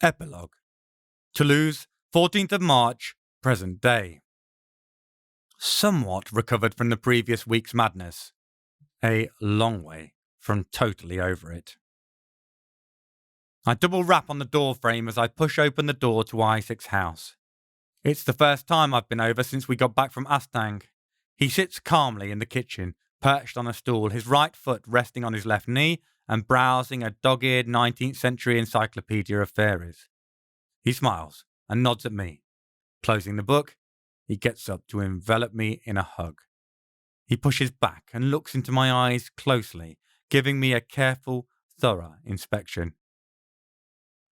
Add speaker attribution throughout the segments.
Speaker 1: Epilogue. Toulouse, 14th of March, present day. Somewhat recovered from the previous week's madness. A long way from totally over it. I double rap on the door frame as I push open the door to Isaac's house. It's the first time I've been over since we got back from Astang. He sits calmly in the kitchen, perched on a stool, his right foot resting on his left knee and browsing a dog-eared 19th century encyclopedia of fairies. He smiles and nods at me. Closing the book, he gets up to envelop me in a hug. He pushes back and looks into my eyes closely, giving me a careful, thorough inspection.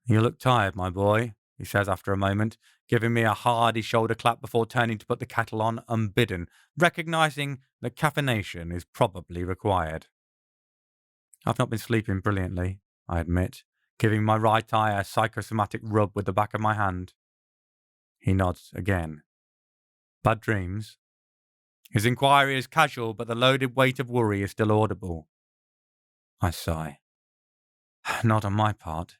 Speaker 1: "You look tired, my boy," he says after a moment, giving me a hearty shoulder clap before turning to put the kettle on unbidden, recognising that caffeination is probably required. "I've not been sleeping brilliantly," I admit, giving my right eye a psychosomatic rub with the back of my hand. He nods again. "Bad dreams?" His inquiry is casual, but the loaded weight of worry is still audible. I sigh. "Not on my part.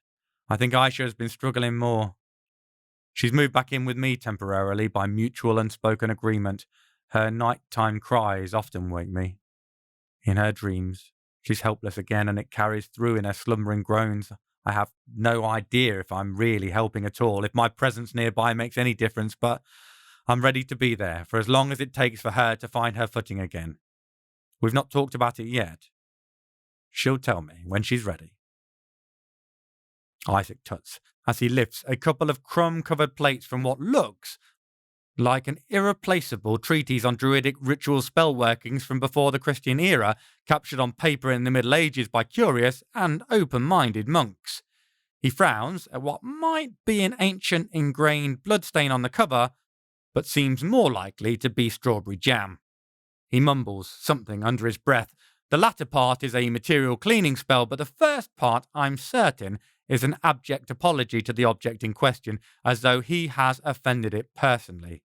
Speaker 1: I think Aisha has been struggling more. She's moved back in with me temporarily by mutual unspoken agreement. Her nighttime cries often wake me. In her dreams, she's helpless again, and it carries through in her slumbering groans. I have no idea if I'm really helping at all, if my presence nearby makes any difference, but I'm ready to be there for as long as it takes for her to find her footing again. We've not talked about it yet. She'll tell me when she's ready." Isaac tuts as he lifts a couple of crumb-covered plates from what looks like an irreplaceable treatise on druidic ritual spell workings from before the Christian era, captured on paper in the Middle Ages by curious and open-minded monks. He frowns at what might be an ancient ingrained bloodstain on the cover, but seems more likely to be strawberry jam. He mumbles something under his breath. The latter part is a material cleaning spell, but the first part, I'm certain, is an abject apology to the object in question, as though he has offended it personally.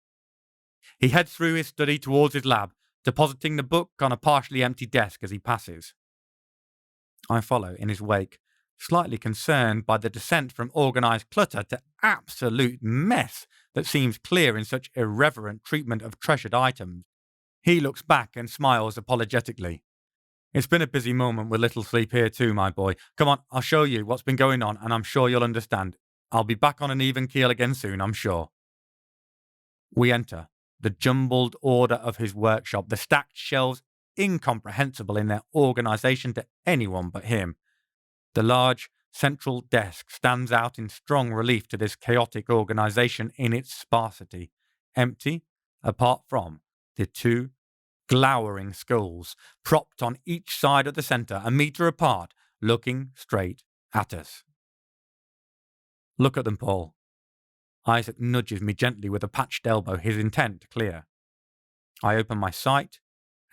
Speaker 1: He heads through his study towards his lab, depositing the book on a partially empty desk as he passes. I follow in his wake, slightly concerned by the descent from organised clutter to absolute mess that seems clear in such irreverent treatment of treasured items. He looks back and smiles apologetically. "It's been a busy moment with little sleep here too, my boy. Come on, I'll show you what's been going on, and I'm sure you'll understand. I'll be back on an even keel again soon, I'm sure." We enter the jumbled order of his workshop, the stacked shelves incomprehensible in their organisation to anyone but him. The large central desk stands out in strong relief to this chaotic organisation in its sparsity, empty apart from the two glowering skulls propped on each side of the centre, a metre apart, looking straight at us. "Look at them, Paul." Isaac nudges me gently with a patched elbow, his intent clear. I open my sight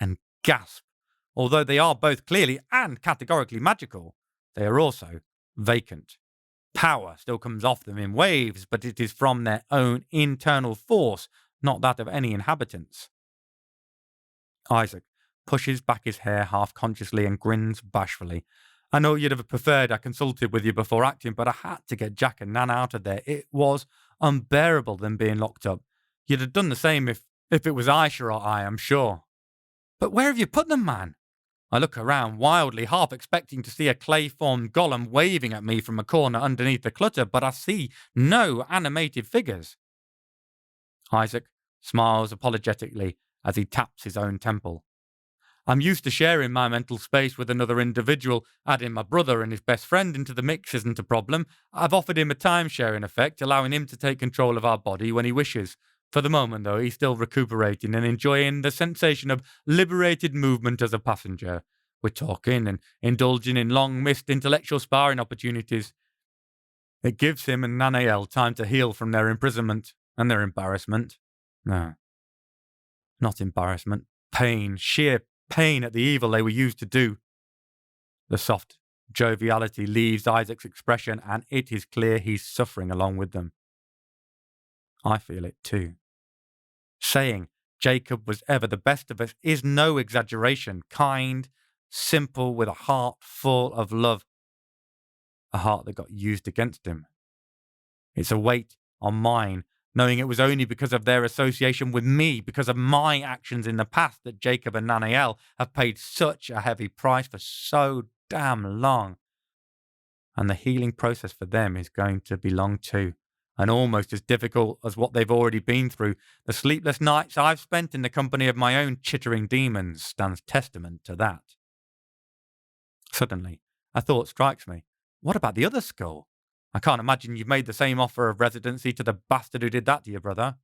Speaker 1: and gasp. Although they are both clearly and categorically magical, they are also vacant. Power still comes off them in waves, but it is from their own internal force, not that of any inhabitants. Isaac pushes back his hair half-consciously and grins bashfully. "I know you'd have preferred I consulted with you before acting, but I had to get Jack and Nan out of there. It was unbearable them being locked up. You'd have done the same if it was Aisha or I, I'm sure." "But where have you put them, man?" I look around wildly, half expecting to see a clay-formed golem waving at me from a corner underneath the clutter, but I see no animated figures. Isaac smiles apologetically as he taps his own temple. "I'm used to sharing my mental space with another individual. Adding my brother and his best friend into the mix isn't a problem. I've offered him a time-sharing effect, allowing him to take control of our body when he wishes. For the moment, though, he's still recuperating and enjoying the sensation of liberated movement as a passenger. We're talking and indulging in long-missed intellectual sparring opportunities. It gives him and Nanael time to heal from their imprisonment and their embarrassment. No, not embarrassment. Pain, sheer pain at the evil they were used to do." The soft joviality leaves Isaac's expression, and it is clear he's suffering along with them. I feel it too. Saying Jacob was ever the best of us is no exaggeration. Kind, simple, with a heart full of love. A heart that got used against him. It's a weight on mine, knowing it was only because of their association with me, because of my actions in the past, that Jacob and Nanael have paid such a heavy price for so damn long. And the healing process for them is going to be long too, and almost as difficult as what they've already been through. The sleepless nights I've spent in the company of my own chittering demons stands testament to that. Suddenly, a thought strikes me. What about the other skull? I can't imagine you've made the same offer of residency to the bastard who did that to your brother.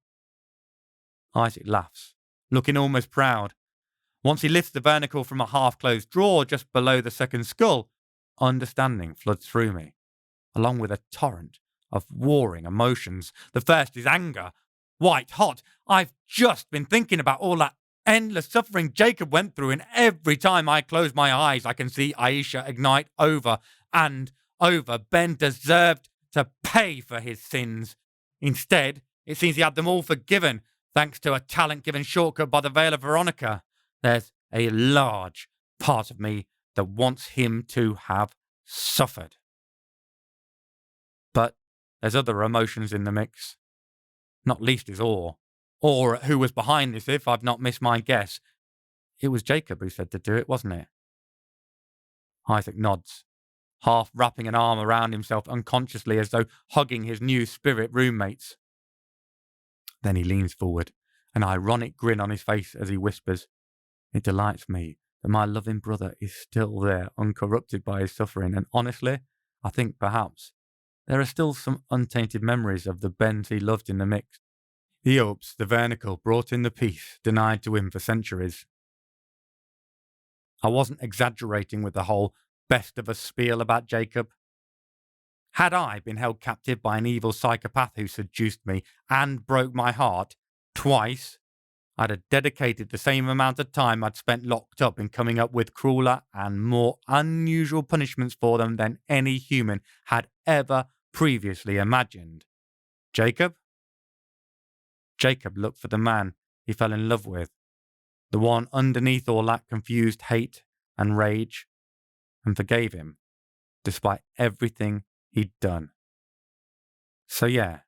Speaker 1: Isaac laughs, looking almost proud. Once he lifts the vernicle from a half-closed drawer just below the second skull, understanding floods through me, along with a torrent of warring emotions. The first is anger, white hot. I've just been thinking about all that endless suffering Jacob went through, and every time I close my eyes, I can see Aisha ignite over and over. Ben deserved to pay for his sins. Instead, it seems he had them all forgiven, thanks to a talent-given shortcut by the Veil of Veronica. There's a large part of me that wants him to have suffered. But there's other emotions in the mix. Not least is awe. Awe at who was behind this, if I've not missed my guess. It was Jacob who said to do it, wasn't it? Isaac nods, half wrapping an arm around himself unconsciously as though hugging his new spirit roommates. Then he leans forward, an ironic grin on his face as he whispers, "It delights me that my loving brother is still there, uncorrupted by his suffering, and honestly, I think perhaps there are still some untainted memories of the Bens he loved in the mix." He hopes the vernicle brought in the peace denied to him for centuries. I wasn't exaggerating with the whole best of us spiel about Jacob. Had I been held captive by an evil psychopath who seduced me and broke my heart twice, I'd have dedicated the same amount of time I'd spent locked up in coming up with crueler and more unusual punishments for them than any human had ever previously imagined. Jacob? Jacob looked for the man he fell in love with, the one underneath all that confused hate and rage, and forgave him, despite everything he'd done. So yeah,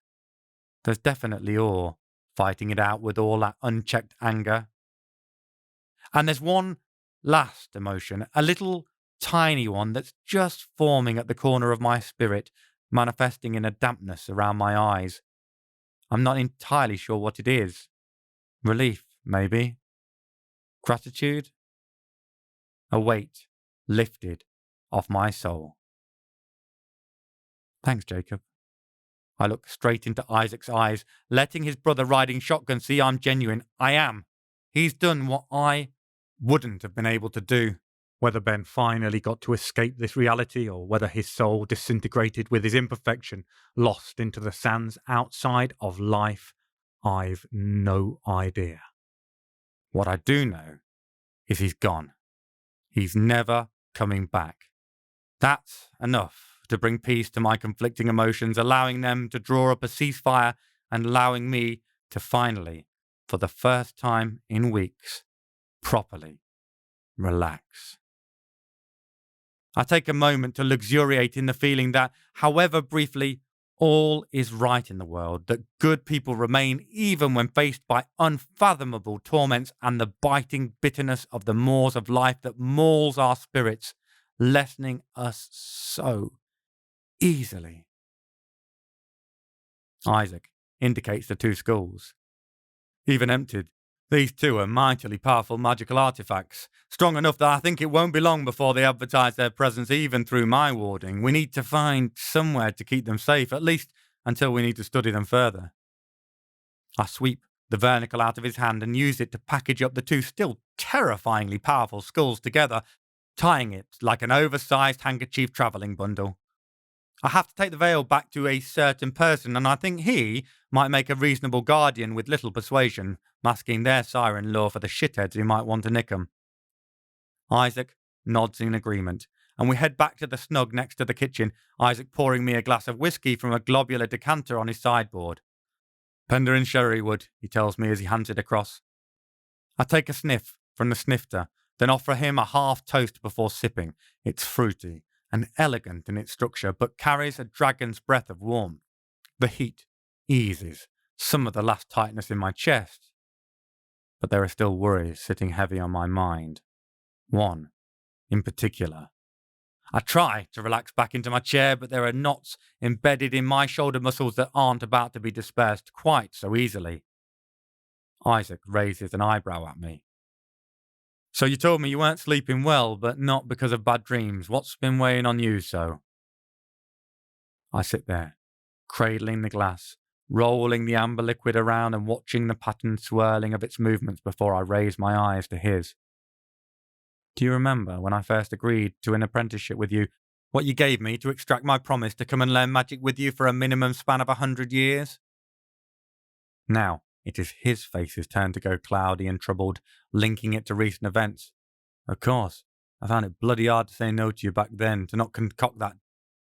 Speaker 1: there's definitely awe, fighting it out with all that unchecked anger. And there's one last emotion, a little tiny one that's just forming at the corner of my spirit, manifesting in a dampness around my eyes. I'm not entirely sure what it is. Relief, maybe. Gratitude? A weight lifted off my soul. Thanks, Jacob. I look straight into Isaac's eyes, letting his brother riding shotgun see I'm genuine. I am. He's done what I wouldn't have been able to do. Whether Ben finally got to escape this reality, or whether his soul disintegrated with his imperfection, lost into the sands outside of life, I've no idea. What I do know is he's gone. He's never coming back. That's enough to bring peace to my conflicting emotions, allowing them to draw up a ceasefire and allowing me to finally, for the first time in weeks, properly relax. I take a moment to luxuriate in the feeling that, however briefly, all is right in the world, that good people remain even when faced by unfathomable torments and the biting bitterness of the maws of life that mauls our spirits, lessening us so easily. Isaac indicates the two skulls. Even emptied, these two are mightily powerful magical artifacts, strong enough that I think it won't be long before they advertise their presence even through my warding. We need to find somewhere to keep them safe, at least until we need to study them further. I sweep the vernicle out of his hand and use it to package up the two still terrifyingly powerful skulls together, tying it like an oversized handkerchief travelling bundle. I have to take the veil back to a certain person, and I think he might make a reasonable guardian with little persuasion, masking their siren lure for the shitheads who might want to nick 'em. Isaac nods in agreement, and we head back to the snug next to the kitchen, Isaac pouring me a glass of whiskey from a globular decanter on his sideboard. "Penderyn Sherrywood," he tells me as he hands it across. I take a sniff from the snifter, then offer him a half toast before sipping. It's fruity and elegant in its structure, but carries a dragon's breath of warmth. The heat eases some of the last tightness in my chest, but there are still worries sitting heavy on my mind. One, in particular. I try to relax back into my chair, but there are knots embedded in my shoulder muscles that aren't about to be dispersed quite so easily. Isaac raises an eyebrow at me. So you told me you weren't sleeping well, but not because of bad dreams. What's been weighing on you so? I sit there, cradling the glass, rolling the amber liquid around and watching the patterned swirling of its movements before I raise my eyes to his. Do you remember when I first agreed to an apprenticeship with you, what you gave me to extract my promise to come and learn magic with you for a minimum span of 100 years? Now, it is his face's turn to go cloudy and troubled, linking it to recent events. Of course, I found it bloody hard to say no to you back then, to not concoct that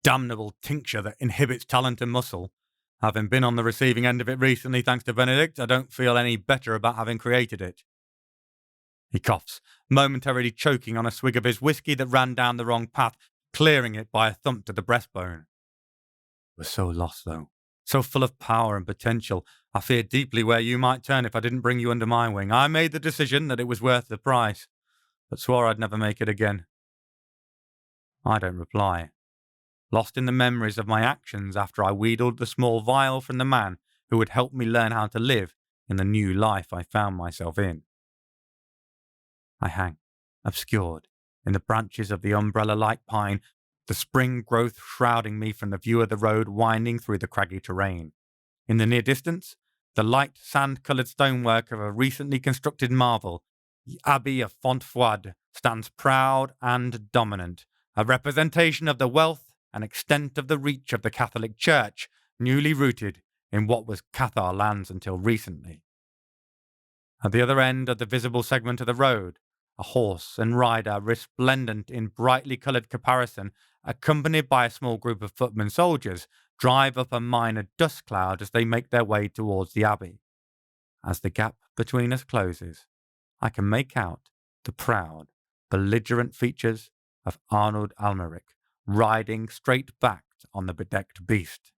Speaker 1: damnable tincture that inhibits talent and muscle. Having been on the receiving end of it recently thanks to Benedict, I don't feel any better about having created it. He coughs, momentarily choking on a swig of his whiskey that ran down the wrong path, clearing it by a thump to the breastbone. We're so lost, though. So full of power and potential. I feared deeply where you might turn if I didn't bring you under my wing. I made the decision that it was worth the price, but swore I'd never make it again. I don't reply, lost in the memories of my actions after I wheedled the small vial from the man who would help me learn how to live in the new life I found myself in. I hang, obscured, in the branches of the umbrella-like pine, the spring growth shrouding me from the view of the road winding through the craggy terrain. In the near distance, the light sand-coloured stonework of a recently constructed marvel, the Abbey of Fontfroide, stands proud and dominant, a representation of the wealth and extent of the reach of the Catholic Church, newly rooted in what was Cathar lands until recently. At the other end of the visible segment of the road, a horse and rider resplendent in brightly coloured caparison, accompanied by a small group of footmen soldiers, drive up a minor dust cloud as they make their way towards the abbey. As the gap between us closes, I can make out the proud, belligerent features of Arnold Almeric riding straight-backed on the bedecked beast.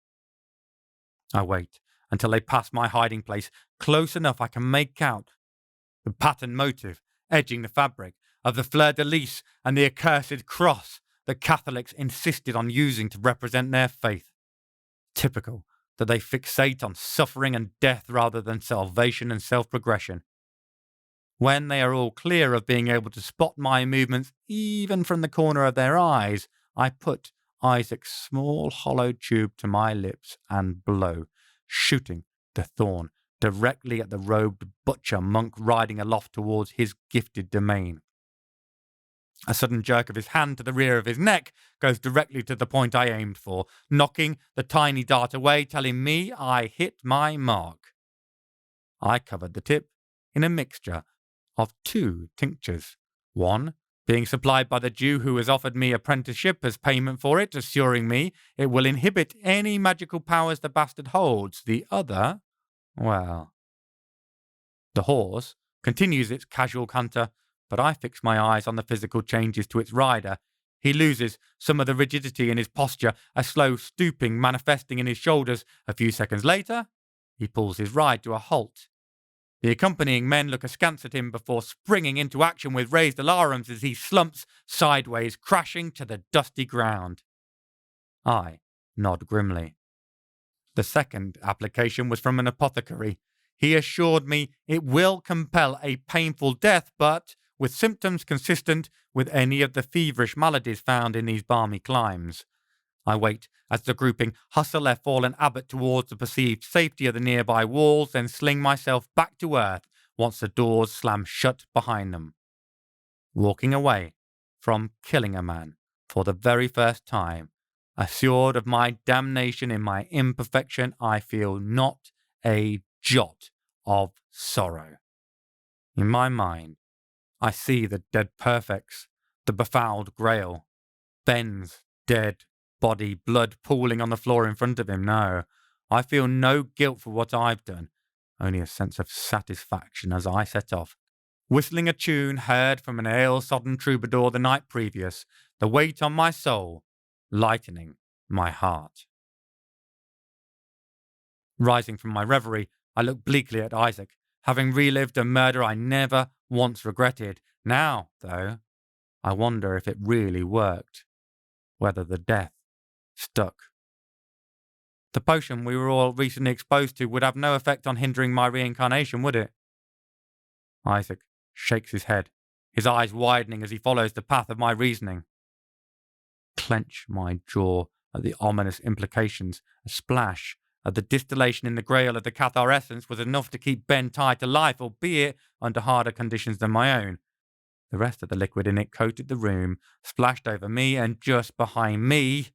Speaker 1: I wait until they pass my hiding place, close enough I can make out the pattern motive edging the fabric of the fleur-de-lis and the accursed cross that Catholics insisted on using to represent their faith. Typical that they fixate on suffering and death rather than salvation and self-progression. When they are all clear of being able to spot my movements even from the corner of their eyes, I put Isaac's small hollow tube to my lips and blow, shooting the thorn directly at the robed butcher monk riding aloft towards his gifted domain. A sudden jerk of his hand to the rear of his neck goes directly to the point I aimed for, knocking the tiny dart away, telling me I hit my mark. I covered the tip in a mixture of 2 tinctures, one being supplied by the Jew who has offered me apprenticeship as payment for it, assuring me it will inhibit any magical powers the bastard holds. The other, well, the horse continues its casual canter, but I fix my eyes on the physical changes to its rider. He loses some of the rigidity in his posture, a slow stooping manifesting in his shoulders. A few seconds later, he pulls his ride to a halt. The accompanying men look askance at him before springing into action with raised alarums as he slumps sideways, crashing to the dusty ground. I nod grimly. The second application was from an apothecary. He assured me it will compel a painful death, but with symptoms consistent with any of the feverish maladies found in these balmy climes. I wait as the grouping hustle their fallen abbot towards the perceived safety of the nearby walls, then sling myself back to earth once the doors slam shut behind them. Walking away from killing a man for the very first time, assured of my damnation in my imperfection, I feel not a jot of sorrow. In my mind, I see the dead perfects, the befouled grail, Ben's dead body, blood pooling on the floor in front of him. No, I feel no guilt for what I've done, only a sense of satisfaction as I set off, whistling a tune heard from an ale-sodden troubadour the night previous, the weight on my soul lightening my heart. Rising from my reverie, I looked bleakly at Isaac, having relived a murder I never once regretted. Now, though, I wonder if it really worked. Whether the death stuck. The potion we were all recently exposed to would have no effect on hindering my reincarnation, would it? Isaac shakes his head, his eyes widening as he follows the path of my reasoning. Clench my jaw at the ominous implications. A splash of the distillation in the grail of the Cathar essence was enough to keep Ben tied to life, albeit under harder conditions than my own. The rest of the liquid in it coated the room, splashed over me, and just behind me.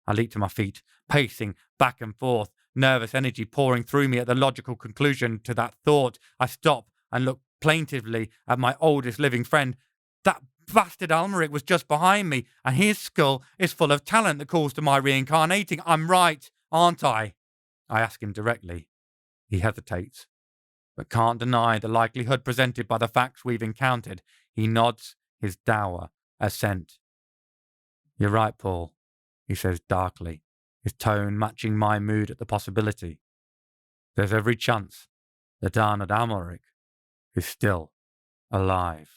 Speaker 1: I leaped to my feet, pacing back and forth, nervous energy pouring through me at the logical conclusion to that thought. I stopped and looked plaintively at my oldest living friend. That bastard Almeric was just behind me, and his skull is full of talent that calls to my reincarnating. I'm right, aren't I? I ask him directly. He hesitates, but can't deny the likelihood presented by the facts we've encountered. He nods his dour assent. You're right, Paul, he says darkly, his tone matching my mood at the possibility. There's every chance that Arnold Almeric is still alive.